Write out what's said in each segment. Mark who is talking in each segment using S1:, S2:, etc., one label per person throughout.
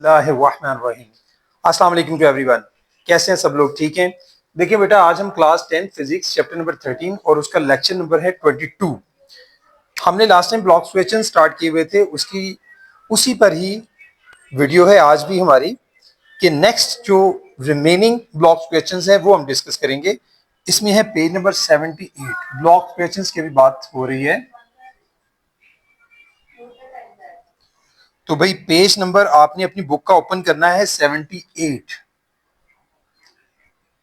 S1: बिस्मिल्लाहिर्रहमानिर्रहीम। अस्सलाम वालेकुम टू एवरीवन। कैसे हैं सब लोग? ठीक हैं। देखिए बेटा, आज हम क्लास 10 फिजिक्स चैप्टर नंबर 13 और उसका लेक्चर नंबर है 22। हमने last time block question start किए हुए थे, उसी पर ही वीडियो है आज भी हमारी कि नेक्स्ट जो रिमेनिंग ब्लॉक क्वेश्चंस है वो हम डिस्कस करेंगे। इसमें है पेज नंबर 78, ब्लॉक क्वेश्चंस की भी बात हो रही है। तो भाई पेज नंबर आपने अपनी बुक का ओपन करना है 78।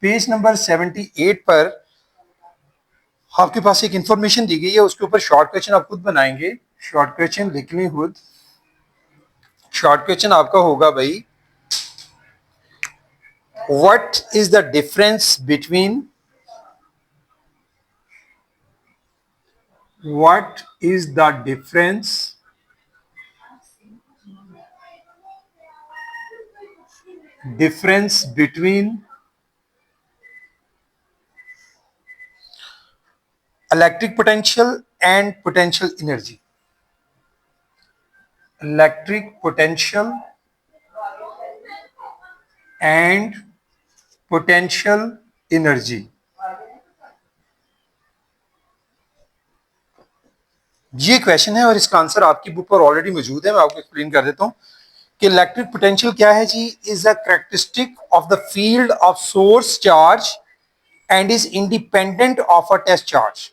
S1: पेज नंबर 78 पर आपके पास एक इंफॉर्मेशन दी गई है, उसके ऊपर शॉर्ट क्वेश्चन आप खुद बनाएंगे। शॉर्ट क्वेश्चन लिख लें खुद। शॉर्ट क्वेश्चन आपका होगा भाई, what is the difference between what is the difference between electric potential and potential energy. Electric potential and potential energy. ये क्वेश्चन है और इसका आंसर आपकी बुक पर ऑलरेडी मौजूद है। मैं आपको एक्सप्लेन कर देता हूं कि इलेक्ट्रिक पोटेंशियल क्या है जी। Is a characteristic of the field of source charge and is independent of a test charge.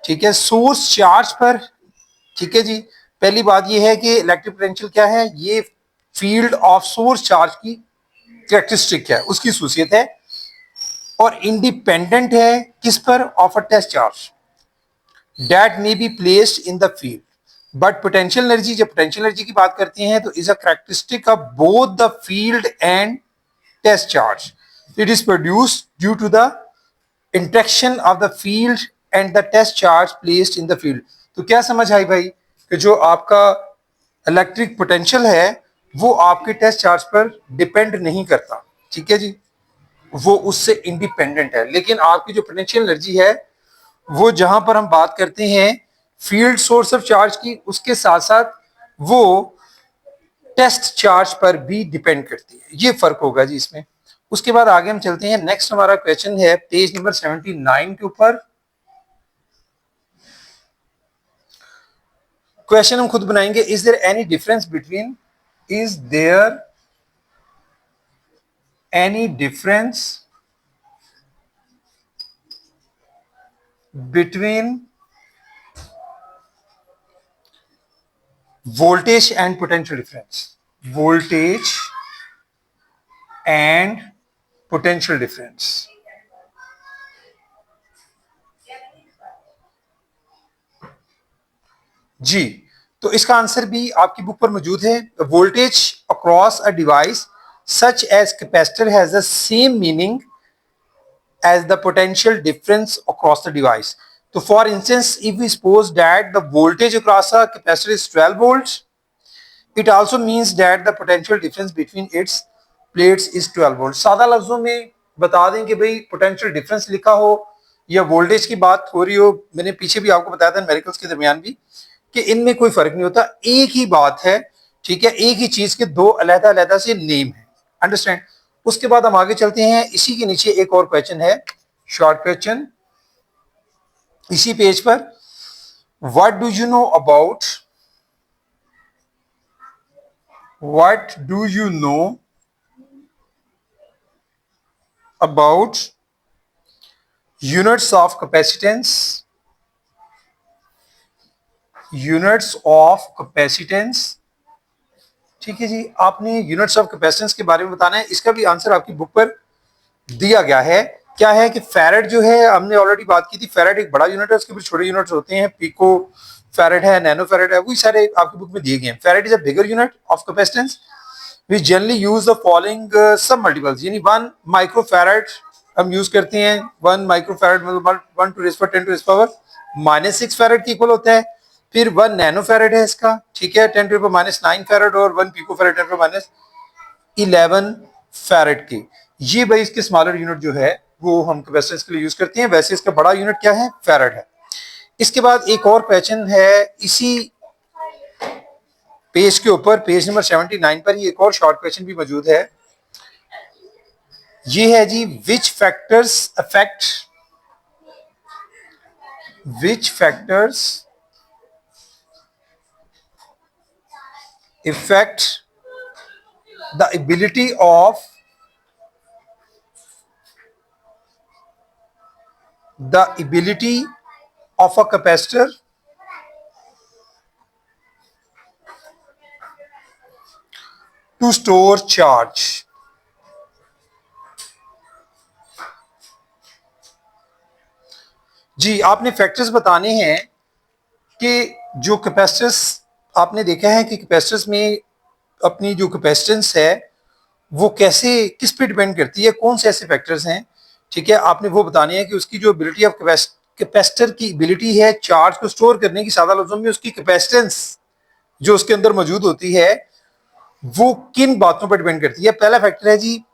S1: ठीक है, सोर्स चार्ज पर। ठीक है जी, पहली बात यह है कि इलेक्ट्रिक पोटेंशियल क्या है, ये फील्ड ऑफ सोर्स चार्ज की कैरेक्टरिस्टिक है, उसकी खासियत है, और इंडिपेंडेंट है किस पर? Of a test charge that may be placed in the field. But potential energy, जब पोटेंशियल एनर्जी की बात करते हैं तो is a characteristic of both the field and test charge. It is produced due to the interaction of the field and the test charge placed in the field. तो क्या समझ आई भाई कि जो आपका इलेक्ट्रिक पोटेंशियल है वो आपके टेस्ट चार्ज पर डिपेंड नहीं करता। ठीक है जी, वो उससे इंडिपेंडेंट है। लेकिन आपकी जो पोटेंशियल एनर्जी है वो जहां पर हम बात करते हैं फील्ड सोर्स ऑफ चार्ज की, उसके साथ साथ वो टेस्ट चार्ज पर भी डिपेंड करती है। ये फर्क होगा जी इसमें। उसके बाद आगे हम चलते हैं। नेक्स्ट हमारा क्वेश्चन है पेज नंबर 79 के ऊपर। क्वेश्चन हम खुद बनाएंगे। Is there any difference between is there any difference between voltage and potential difference? Voltage and potential difference. जी, तो इसका आंसर भी आपकी बुक पर मौजूद है। Voltage across a device such as capacitor has the same meaning as the potential difference across the device. So for instance, if we suppose that the voltage across a capacitor is 12 volts, it also means that the potential difference between its plates is 12 volts. सादा लफ्जों में बता दें कि भाई potential difference लिखा हो या voltage की बात हो रही हो, मैंने पीछे भी आपको बताया था न्यूमेरिकल्स के दरमियान भी कि इनमें कोई फर्क नहीं होता, एक ही बात है। ठीक है, एक ही चीज के दो अलग अलग से नेम है। अंडरस्टैंड? उसके बाद हम आगे चलते हैं। इसी के नीचे एक और क्वेश्चन है, शॉर्ट क्वेश्चन इसी पेज पर। What do you know about what do you know about units of capacitance? Units of capacitance। ठीक है जी, आपने यूनिट्स ऑफ कैपेसिटेंस के बारे में बताना है। इसका भी आंसर आपकी बुक पर दिया गया है। क्या है कि फैरेड जो है, हमने ऑलरेडी बात की थी, फैरेड एक बड़ा यूनिट है, उसके फिर छोटे यूनिट्स होते हैं, पिको फैरेड है, नैनो फैरेड है, वही सारे आपकी बुक में दिए गए हैं। Farad is a bigger unit of capacitance. We generally use the following sub multiples, यानी 1 माइक्रोफैरेड हम यूज करते हैं। 1 माइक्रोफैरेड मतलब 1 to raise power 10 to raise power -6 farad के इक्वल होता है। फिर 1 नैनो फैरेड है इसका, ठीक है, 10 टू द पावर -9 फैरेड, और 1 pico farad 10 to the power -11 farad के। ये भाई इसके स्मॉलर यूनिट जो है वो हम कैपेसिटेंस के लिए यूज करते हैं। वैसे इसका बड़ा यूनिट क्या है? फैरेड है। इसके बाद एक और क्वेश्चन है इसी पेज के ऊपर पेज नंबर 79 पर ही एक और शॉर्ट क्वेश्चन भी मौजूद है। ये है जी, which factors affect the ability of a capacitor to store charge। जी, आपने फैक्टर्स बताने हैं कि जो कैपेसिटर्स, आपने देखा है कि कैपेसिटर्स में अपनी जो कैपेसिटेंस है वो कैसे, किस पे डिपेंड करती है, कौन से ऐसे फैक्टर्स हैं, ठीक है। आपने वो बताने हैं कि उसकी जो एबिलिटी ऑफ कैपेसिटर की एबिलिटी है चार्ज को स्टोर करने की, सादा लफ्जों में उसकी कैपेसिटेंस जो उसके अंदर मौजूद होती है वो किन बातों पर डिपेंड करती है। पहला फैक्टर है जी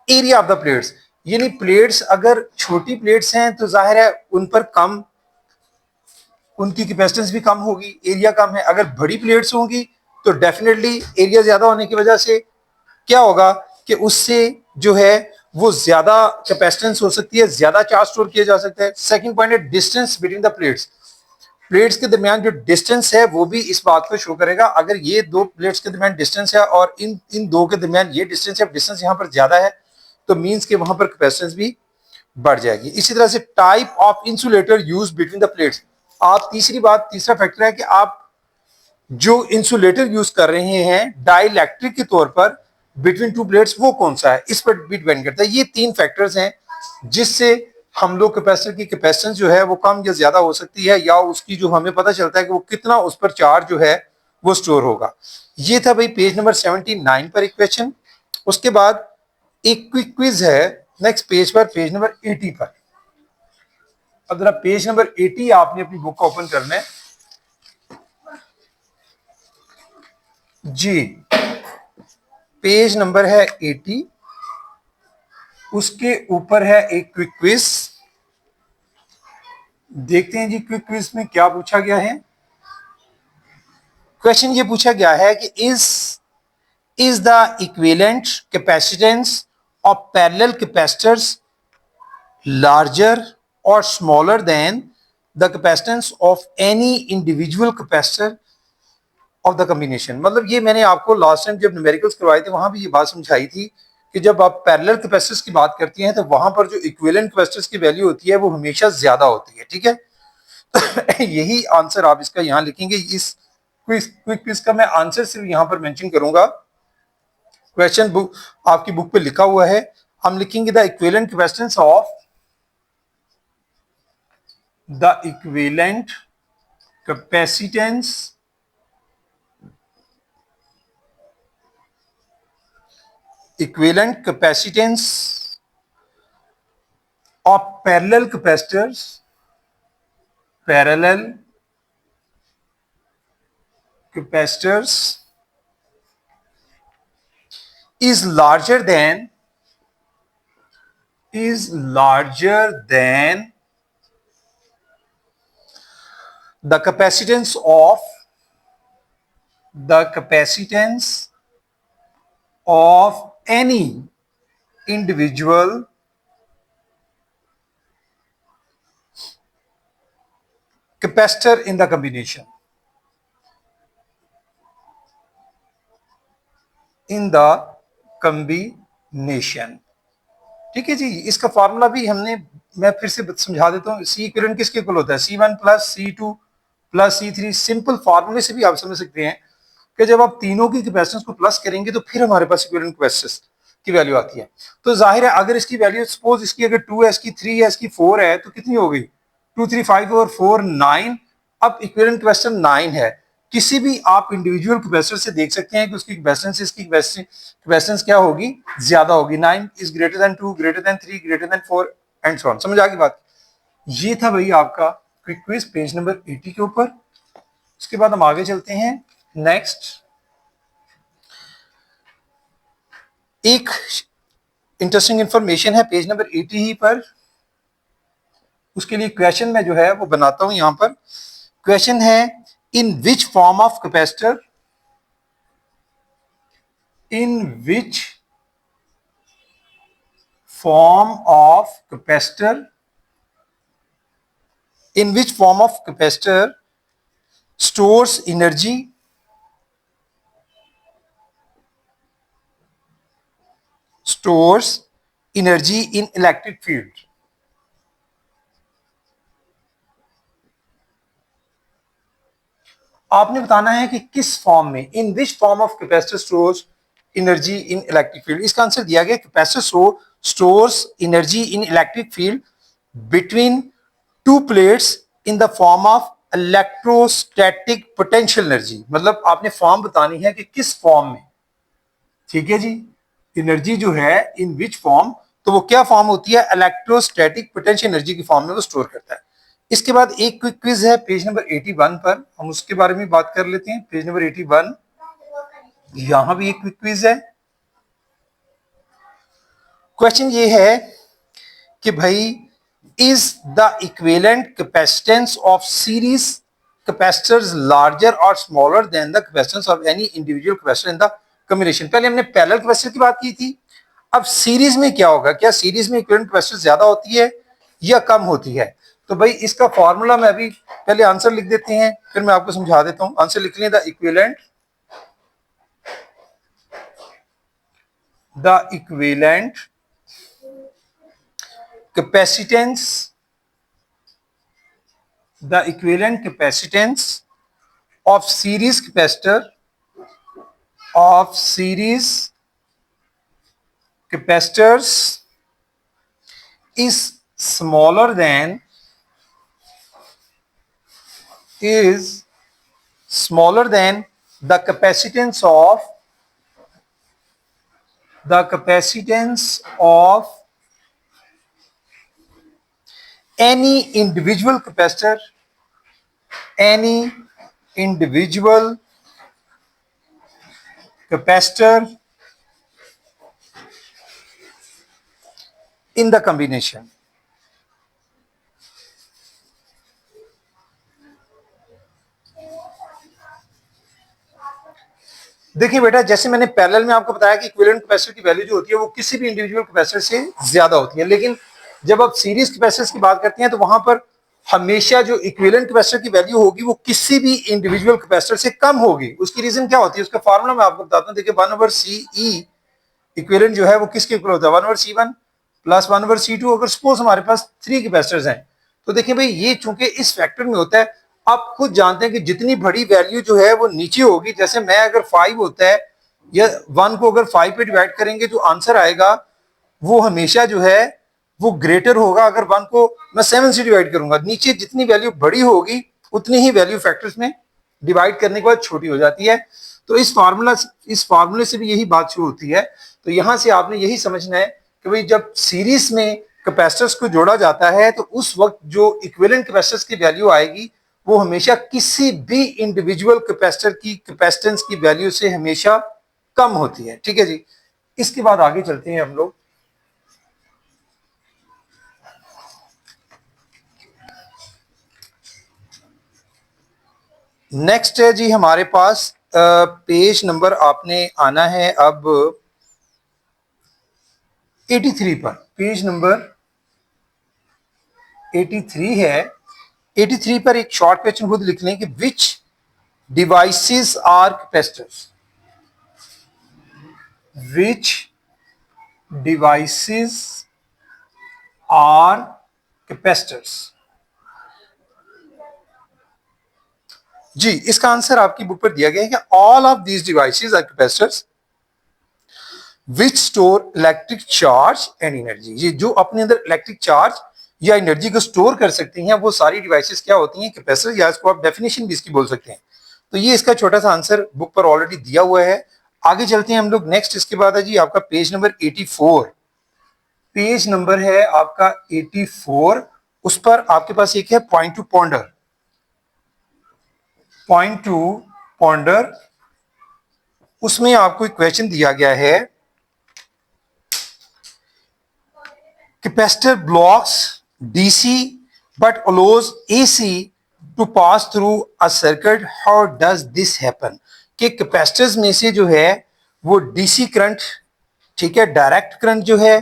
S1: एरिया ऑफ द प्लेट्स, यानी प्लेट्स अगर छोटी प्लेट्स हैं तो जाहिर है उन पर कम, उनकी कैपेसिटेंस भी कम होगी, एरिया कम है। अगर बड़ी प्लेट्स होंगी तो डेफिनेटली एरिया ज्यादा होने की वजह से क्या होगा कि उससे जो है वो ज्यादा कैपेसिटेंस हो सकती है, ज्यादा चार्ज स्टोर किया जा सकता है। सेकंड पॉइंट है distance between the plates, plates के दरमियान जो डिस्टेंस है वो भी इस बात को शो करेगा। अगर ये दो प्लेट्स के दरमियान डिस्टेंस है और इन दो के दरमियान ये डिस्टेंस है, डिस्टेंस यहाँ पर ज्यादा है, तो मींस के वहां पर कैपेसिटेंस भी बढ़ जाएगी। इसी तरह से type of insulator use between the plates. आप तीसरा फैक्टर है कि आप जो इंसुलेटर यूज कर रहे हैं डाइइलेक्ट्रिक के तौर पर बिटवीन टू प्लेट्स वो कौन सा है, इस पर भी डिपेंड करता है। ये तीन फैक्टर्स हैं जिससे हम लोग कैपेसिटर की कैपेसिटेंस जो है वो कम या ज्यादा हो सकती है, या उसकी जो हमें पता चलता है कि वो कितना उस पर चार्ज जो है वो स्टोर होगा। ये था भाई पेज नंबर 79 पर एक क्वेश्चन। उसके बाद एक क्विक क्विज है नेक्स्ट पेज पर, पेज नंबर 80 पर। अब जरा पेज नंबर 80 आपने अपनी बुक को ओपन करना है जी। पेज नंबर है 80, उसके ऊपर है एक क्विक क्विज। देखते हैं जी क्विक क्विज में क्या पूछा गया है। क्वेश्चन ये पूछा गया है कि is the equivalent capacitance of parallel capacitors larger और smaller than the capacitance of any individual capacitor of the combination. मतलब ये मैंने आपको लास्ट टाइम जब न्यूमेरिकल्स करवाए थे वहां भी ये बात समझाई थी कि जब आप पैरेलल कैपेसिटर्स की बात करती हैं तो वहां पर जो इक्विवेलेंट कैपेसिटर्स की वैल्यू होती है वो हमेशा ज्यादा होती है, ठीक है। यही आंसर आप इसका यहां लिखेंगे। इस क्विक क्विज का मैं आंसर सिर्फ यहां पर मेंशन करूंगा। क्वेश्चन बुक आपकी बुक पे लिखा हुआ है, हम लिखेंगे the equivalent capacitance of the equivalent capacitance of parallel capacitors is larger than the capacitance of any individual capacitor in the combination। ठीक है जी। इसका फॉर्मूला भी हमने, मैं फिर से समझा देता हूँ। सी इक्विवेलेंट किसके इक्वल होता है, C1 plus C2 plus C3। Simple फॉर्मूले से भी आप समझ सकते हैं कि जब आप तीनों की कैपेसिटेंस को प्लस करेंगे तो फिर हमारे पास इक्विवेलेंट कैपेसिटेंस की वैल्यू आती है। तो जाहिर है अगर इसकी वैल्यू सपोज इसकी अगर 2 है, इसकी 3 है, इसकी 4 है, तो कितनी हो गई, 2 3 5 और 4 9। अब इक्विवेलेंट कैपेसिटेंस 9 है। किसी भी आप इंडिविजुअल कैपेसिटर से देख सकते हैं कि उसकी कैपेसिटेंस, इसकी कैपेसिटेंस क्या होगी, ज्यादा होगी। 9 is greater than 2, greater than 3, greater than 4 and so on. समझ आ गई बात। ये था भाई आपका क्विक क्विज पेज नंबर 80 के ऊपर। उसके बाद हम आगे चलते हैं। नेक्स्ट एक इंटरेस्टिंग इंफॉर्मेशन है पेज नंबर 80 ही पर। उसके लिए क्वेश्चन में जो है वो बनाता हूं यहां पर। क्वेश्चन है in which form of capacitor in which form of capacitor stores energy in electric field. आपने बताना है कि किस फॉर्म में, in which form of capacitor stores energy in electric field. इसका आंसर दिया गया capacitor stores energy in electric field between two plates in the form of electrostatic potential energy. मतलब आपने फॉर्म बतानी है कि किस फॉर्म में, ठीक है जी, एनर्जी जो है इन विच फॉर्म, तो वो क्या फॉर्म होती है, इलेक्ट्रोस्टैटिक पोटेंशियल एनर्जी की फॉर्म में वो स्टोर करता है। इसके बाद एक क्विक क्विज है पेज नंबर 81 पर, हम उसके बारे में बात कर लेते हैं। पेज नंबर 81, यहां भी एक क्विक क्विज है। क्वेश्चन ये है कि भाई is the equivalent capacitance of series capacitors larger और smaller than the capacitance of any individual capacitor in the combination. पहले हमने पैरेलल कैपेसिटर की बात की थी, अब सीरीज में क्या होगा, क्या सीरीज में इक्विवेलेंट कैपेसिटर ज्यादा होती है या कम होती है। तो भाई इसका फॉर्मूला मैं अभी पहले आंसर लिख देते हैं, फिर मैं आपको समझा देता हूं। आंसर लिख लें, the equivalent capacitance of series capacitors is smaller than the capacitance of any individual capacitor in the combination। देखिए बेटा, जैसे मैंने पैरेलल में आपको बताया कि इक्विवेलेंट कैपेसिटर की वैल्यू जो होती है वो किसी भी इंडिविजुअल कैपेसिटर से ज्यादा होती है, लेकिन जब आप सीरीज कैपेसिटर्स की बात करते हैं तो वहां पर हमेशा जो इक्विवेलेंट कैपेसिटर की वैल्यू होगी वो किसी भी इंडिविजुअल कैपेसिटर से कम होगी। उसकी रीजन क्या होती है, उसका फार्मूला मैं आपको बताता हूं। देखिए 1/CE इक्विवेलेंट जो है वो किसके इक्वल होता है, 1/C1 प्लस 1/C2। अगर सपोज हमारे पास 3 कैपेसिटर्स हैं तो देखिए भाई ये चूंकि इस फैक्टर में होता है, आप खुद जानते हैं कि जितनी बड़ी वैल्यू जो है वो नीचे होगी। जैसे मैं अगर 5 होता है या 1 को अगर 5 पे डिवाइड करेंगे जो आंसर आएगा वो हमेशा जो है वो ग्रेटर होगा अगर 1 को मैं 7 से डिवाइड करूंगा। नीचे जितनी वैल्यू बड़ी होगी उतनी ही वैल्यू फैक्टर्स में डिवाइड करने के बाद छोटी हो जाती है। तो इस फार्मूले से भी यही बात शुरू होती है। तो यहां से आपने यही समझना है कि भाई जब सीरीज में कैपेसिटर्स को जोड़ा जाता है तो उस वक्त जो इक्विवेलेंट कैपेसिटर्स की वैल्यू आएगी वो हमेशा किसी भी इंडिविजुअल कैपेसिटर की कैपेसिटेंस की वैल्यू से हमेशा कम होती है। ठीक है जी, इसके बाद आगे चलते हैं हम लोग। नेक्स्ट है जी हमारे पास पेज नंबर आपने आना है अब 83 पर। पेज नंबर 83 है। 83 पर एक शॉर्ट क्वेश्चन खुद लिख लें कि which devices are capacitors, which devices are capacitors. जी इसका आंसर आपकी बुक पर दिया गया है कि all of these devices are capacitors which store electric charge and energy. ये जो अपने अंदर इलेक्ट्रिक चार्ज या एनर्जी को स्टोर कर सकती हैं वो सारी डिवाइसेस क्या होती हैं, कैपेसिटर, या इसको आप डेफिनेशन भी इसकी बोल सकते हैं। तो ये इसका छोटा सा आंसर बुक पर ऑलरेडी दिया हुआ है। आगे चलते हैं हम लोग नेक्स्ट। इसके बाद है जी आपका पेज नंबर 84। पेज नंबर है आपका 84, उस पर आपके पास एक है point to ponder. Point to ponder, उसमें आपको एक क्वेश्चन दिया गया है, capacitor blocks DC but allows AC to pass through a circuit, how does this happen. कि कैपेसिटर्स में से जो है वो डीसी करंट, ठीक है, डायरेक्ट करंट जो है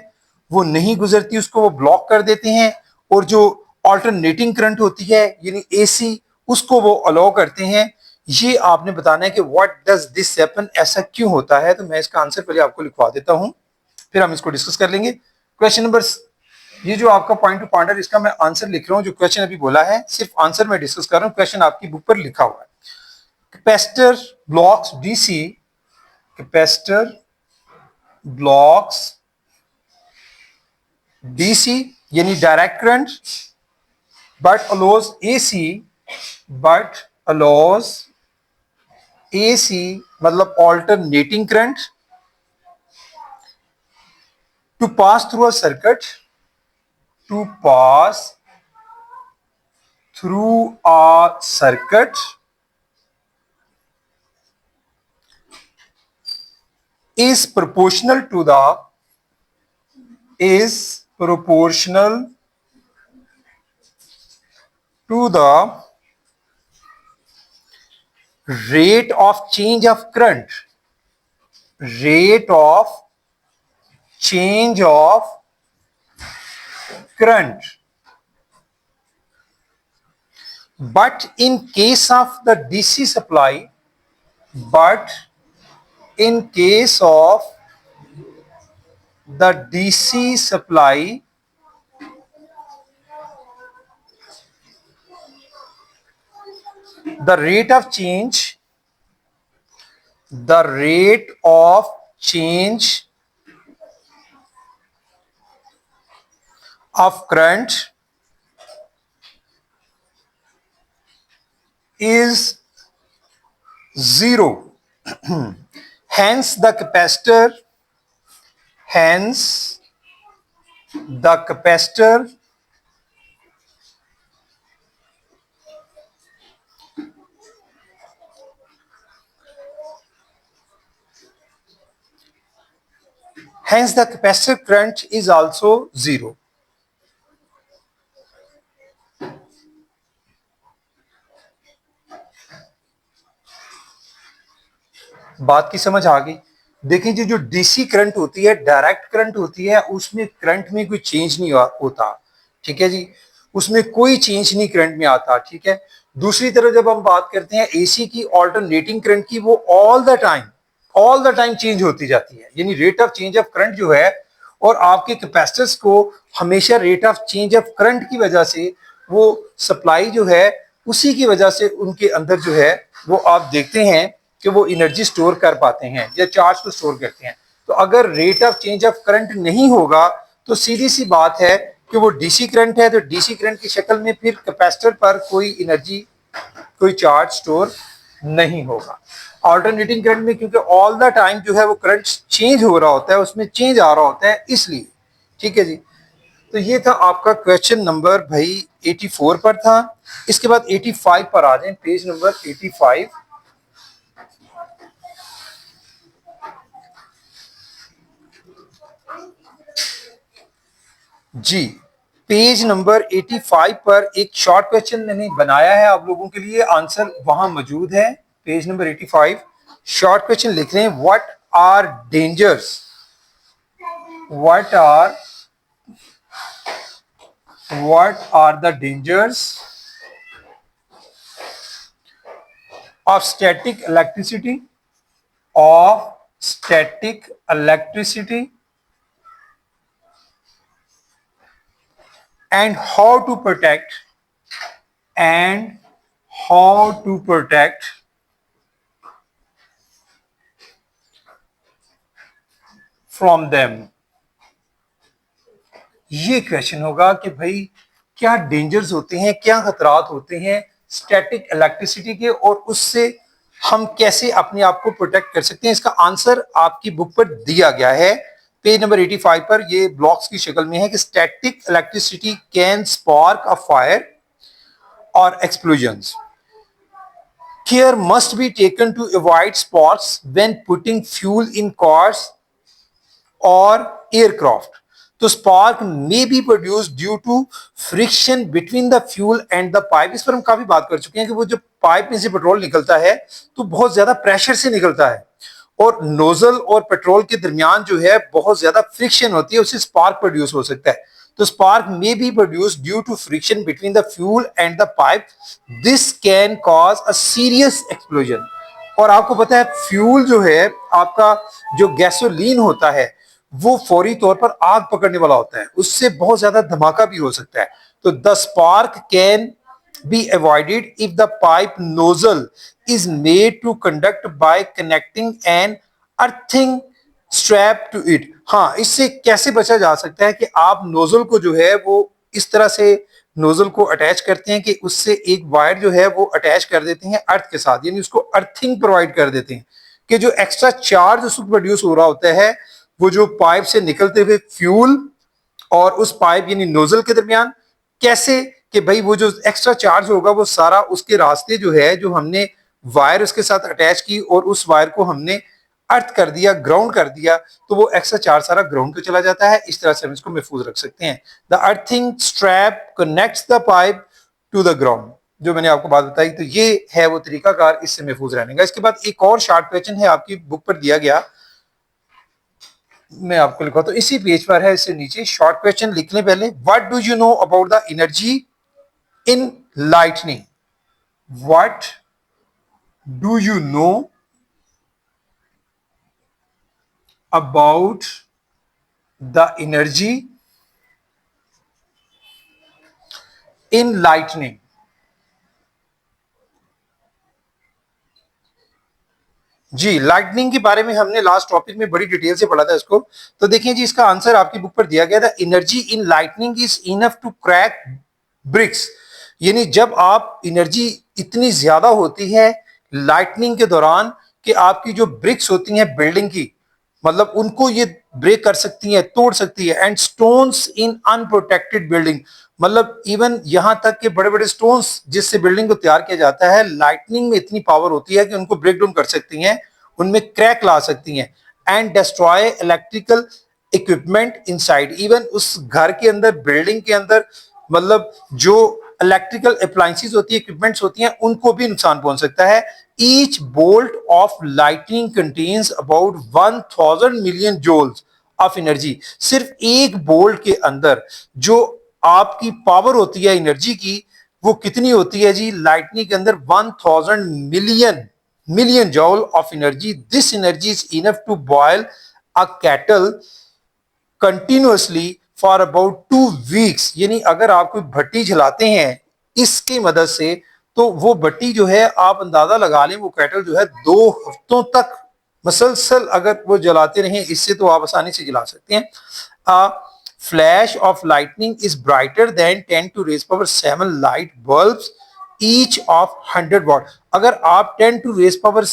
S1: वो नहीं गुजरती, उसको वो ब्लॉक कर देते हैं, और जो ऑल्टरनेटिंग करंट होती है यानी एसी, उसको वो अलाउ करते हैं। ये आपने बताना है कि व्हाट डज दिस हैपन, ऐसा क्यों होता है। तो मैं इसका आंसर पहले आपको लिखवा देता हूं, फिर हम इसको डिस्कस कर लेंगे। क्वेश्चन नंबर, ये जो आपका पॉइंट टू पॉइंटर, इसका मैं आंसर लिख रहा हूं, जो क्वेश्चन अभी बोला है सिर्फ आंसर मैं डिस्कस कर रहा हूं, क्वेश्चन आपकी बुक पर लिखा हुआ है। Capacitor blocks DC, capacitor blocks DC यानी direct current, but allows AC, but allows AC मतलब alternating current to pass through a circuit, to pass through a circuit is proportional to the, is proportional to the rate of change of current, rate of change of current. But in case of the DC supply, but in case of the DC supply, the rate of change, the rate of change of current is zero. Hence the capacitor, hence the capacitor hence the capacitor current is also zero. बात की समझ आ गई। देखिए जी, जो DC current होती है, direct current होती है, उसमें करंट में कोई चेंज नहीं होता, ठीक है जी, उसमें कोई चेंज नहीं करंट में आता, ठीक है। दूसरी तरफ जब हम बात करते हैं एसी की, ऑल्टरनेटिंग करंट की, वो ऑल द टाइम चेंज होती जाती है, यानी rate of change of current जो है, और आपके कैपेसिटर्स को हमेशा rate of change of current की वजह से वो सप्लाई जो है, उसी की वजह से उनके अंदर जो है वो आप देखते हैं कि वो एनर्जी स्टोर कर पाते हैं या चार्ज को स्टोर करते हैं। तो अगर rate of change of current नहीं होगा तो सीधी सी बात है कि वो डीसी करंट है, तो डीसी करंट की शक्ल में फिर कैपेसिटर पर कोई एनर्जी, कोई चार्ज स्टोर नहीं होगा। ऑल्टरनेटिंग करंट में क्योंकि ऑल द टाइम जो है वो करंट चेंज हो रहा होता है, उसमें चेंज आ रहा होता है, इसलिए, ठीक है जी। तो ये था आपका क्वेश्चन नंबर भाई 84 पर था। इसके बाद 85 पर आ जाए, पेज नंबर 85। जी, पेज नंबर 85 पर एक शॉर्ट क्वेश्चन मैंने बनाया है आप लोगों के लिए, आंसर वहां मौजूद है। पेज नंबर 85 शॉर्ट क्वेश्चन लिख रहे हैं, what are dangers, what are the dangers of static electricity, of static electricity, and how to protect, and how to protect from them। ये क्वेश्चन होगा कि भाई क्या डेंजर्स होते हैं, क्या खतरात होते हैं स्टैटिक इलेक्ट्रिसिटी के, और उससे हम कैसे अपने आप को प्रोटेक्ट कर सकते हैं। इसका आंसर आपकी बुक पर दिया गया है, पेज नंबर 85 पर, ये ब्लॉक्स की शक्ल में है कि static electricity can spark a fire or explosions. Care must be taken to avoid sparks when putting fuel in cars or aircraft. तो spark may be produced due to friction between the fuel and the pipe। इस पर हम काफी बात कर चुके हैं कि वो जो पाइप में से पेट्रोल निकलता है तो बहुत ज्यादा प्रेशर से निकलता है, और नोजल और पेट्रोल के दरमियान जो है बहुत ज्यादा फ्रिक्शन होती है, उससे स्पार्क प्रोड्यूस हो सकता है। तो spark may be produce due to friction between the fuel and the pipe, this can cause a serious explosion. और आपको पता है फ्यूल जो है आपका, जो गैसोलीन होता है, वो फौरी तौर पर आग पकड़ने वाला होता है, उससे बहुत ज्यादा धमाका भी हो सकता है। तो the spark can be avoided if the pipe nozzle is made to conduct by connecting an earthing strap to it। हाँ, इससे कैसे बचा जा सकता है कि आप नोजल को जो है वो इस तरह से नोजल को अटैच करते हैं कि उससे एक वायर जो है वो अटैच कर देते हैं अर्थ के साथ, यानी उसको अर्थिंग प्रोवाइड कर देते हैं कि जो एक्स्ट्रा चार्ज उसको प्रोड्यूस हो रहा होता है वो जो पाइप से निकलते हुए फ्यूल और उस पाइप यानी नोजल के दरमियान, कैसे कि भाई वो जो एक्स्ट्रा चार्ज होगा वो सारा उसके रास्ते जो है, जो हमने वायर उसके साथ अटैच की और उस वायर को हमने अर्थ कर दिया, ग्राउंड कर दिया, तो वो एक्स्ट्रा चार्ज सारा ग्राउंड को चला जाता है। इस तरह से हम इसको महफूज रख सकते हैं। The earthing strap connects the pipe to the ground, जो मैंने आपको बात बताई, तो ये है वो तरीकाकार इससे महफूज रहने का। इसके बाद एक और शार्ट क्वेश्चन है आपकी बुक पर दिया गया, मैं आपको लिखा तो इसी पेज पर है, इससे नीचे शॉर्ट क्वेश्चन लिखने पहले, what do you know about the energy in lightning? What do you know about the energy in lightning? जी, लाइटनिंग के बारे में हमने लास्ट टॉपिक में बड़ी डिटेल से पढ़ा था इसको। तो देखिए जी, इसका आंसर आपकी बुक पर दिया गया था, energy in lightning is enough to crack bricks. यानी जब आप एनर्जी इतनी ज्यादा होती है लाइटनिंग के दौरान कि आपकी जो ब्रिक्स होती हैं बिल्डिंग की, मतलब उनको ये ब्रेक कर सकती है, तोड़ सकती है। And stones in unprotected building, मतलब इवन यहां तक कि बड़े बड़े स्टोन्स जिससे बिल्डिंग को तैयार किया जाता है, लाइटनिंग में इतनी पावर होती है कि उनको ब्रेक डाउन कर सकती हैं, उनमें क्रैक ला सकती हैं। And destroy electrical equipment inside, even उस घर के अंदर, बिल्डिंग के अंदर, मतलब जो इलेक्ट्रिकल अप्लायंसेस होती है, इक्विपमेंट्स होती हैं, उनको भी नुकसान पहुंच सकता है। Each bolt of lightning contains about 1000 million joules of energy. सिर्फ एक बोल्ट के अंदर जो आपकी पावर होती है एनर्जी की, वो कितनी होती है जी? लाइटनिंग के अंदर 1000 million joule of energy. This energy is enough to boil a kettle continuously for about 2 weeks. यानी अगर आप कोई भट्टी जलाते हैं इसकी मदद से, तो वो भट्टी जो है, आप अंदाजा लगा लें, वो कैटल जो है 2 हफ्तों तक मसलसल अगर वो जलाते रहें इससे, तो आप आसानी से जला सकते हैं। Flash of lightning is brighter than 10 to raise power 7 light bulbs each of 100 watt. अगर आप 10 टू रेज पावर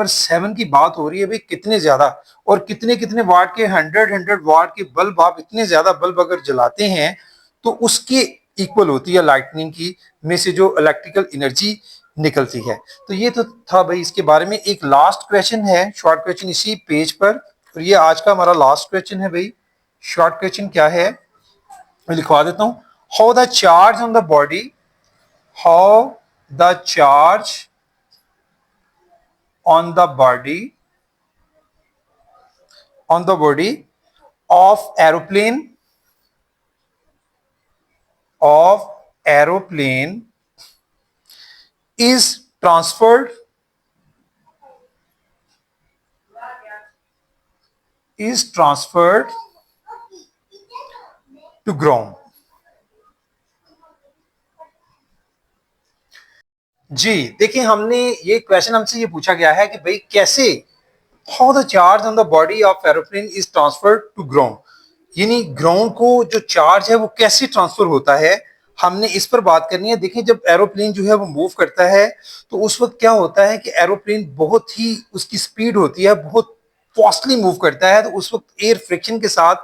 S1: 7 की बात हो रही है भाई, कितने ज्यादा, और कितने कितने वाट के 100 वाट के बल्ब, आप इतने ज्यादा बल्ब अगर जलाते हैं तो उसके इक्वल होती है लाइटनिंग की में से जो इलेक्ट्रिकल एनर्जी निकलती है। तो ये तो था भाई इसके बारे में। एक लास्ट क्वेश्चन है, शॉर्ट क्वेश्चन इसी पेज पर, और ये आज का हमारा लास्ट क्वेश्चन है भाई। शॉर्ट क्वेश्चन क्या है मैं लिखवा देता हूं। How the charge on the body, how the charge on the body of aeroplane is transferred to ground। जी देखिए, हमने ये क्वेश्चन हमसे ये पूछा गया है कि भाई कैसे, how the charge on the body of aeroplane is transferred to ground, यानी ग्राउंड को जो चार्ज है वो कैसे ट्रांसफर होता है, हमने इस पर बात करनी है। देखिए, जब एरोप्लेन जो है वो मूव करता है तो उस वक्त क्या होता है कि एरोप्लेन बहुत ही, उसकी स्पीड होती है, बहुत फास्टली मूव करता है, तो उस वक्त एयर फ्रिक्शन के साथ,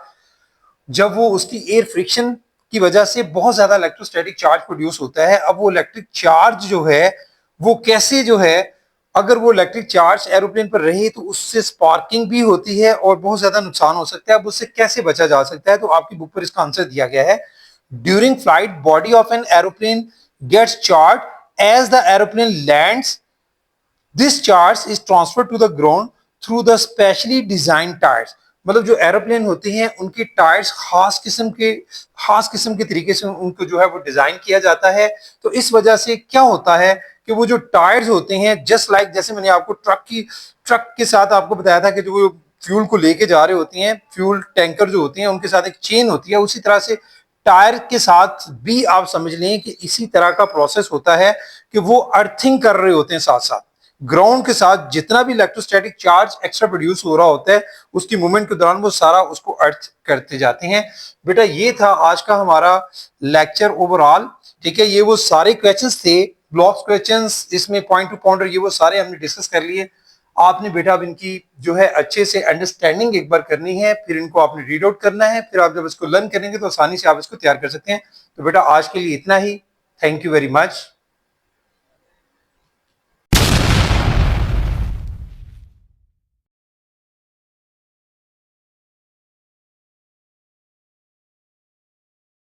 S1: जब वो उसकी एयर फ्रिक्शन की वजह से बहुत ज्यादा इलेक्ट्रोस्टैटिक चार्ज प्रोड्यूस होता है। अब वो इलेक्ट्रिक चार्ज जो है वो कैसे जो है, अगर वो इलेक्ट्रिक चार्ज एरोप्लेन पर रहे तो उससे स्पार्किंग भी होती है और बहुत ज्यादा नुकसान हो सकता है। अब उससे कैसे बचा जा सकता है, तो आपकी बुक पर इसका आंसर दिया गया है। During flight body of an aeroplane gets charge as the aeroplane lands this charge is transfer to the ground through the specially design tyres. मतलब जो एरोप्लेन होते हैं उनके टायर्स खास किस्म के तरीके से उनको जो है वो डिजाइन किया जाता है। तो इस वजह से क्या होता है कि वो जो टायर्स होते हैं जस्ट लाइक जैसे मैंने आपको ट्रक के साथ आपको बताया था कि जो वो फ्यूल को लेके जा रहे होते हैं, फ्यूल टैंकर जो होते हैं उनके साथ एक चेन होती है, उसी तरह से टायर के साथ भी आप समझ लें कि इसी तरह का प्रोसेस होता है कि वो अर्थिंग कर रहे होते हैं साथ साथ ग्राउंड के साथ। जितना भी इलेक्ट्रोस्टैटिक चार्ज एक्स्ट्रा प्रोड्यूस हो रहा होता है उसकी मूवमेंट के दौरान वो सारा उसको अर्थ करते जाते हैं। बेटा ये था आज का हमारा लेक्चर ओवरऑल, ठीक है। ये वो सारे क्वेश्चंस थे, ब्लॉक्स क्वेश्चंस, इसमें पॉइंट टू पॉइंट ये वो सारे हमने डिस्कस कर लिए। आपने बेटा अब इनकी जो है अच्छे से अंडरस्टैंडिंग एक बार करनी है, फिर इनको आपने रीड आउट करना है, फिर आप जब इसको लर्न करेंगे तो आसानी से आप इसको तैयार कर सकते हैं। तो बेटा आज के लिए इतना ही। Thank you very much.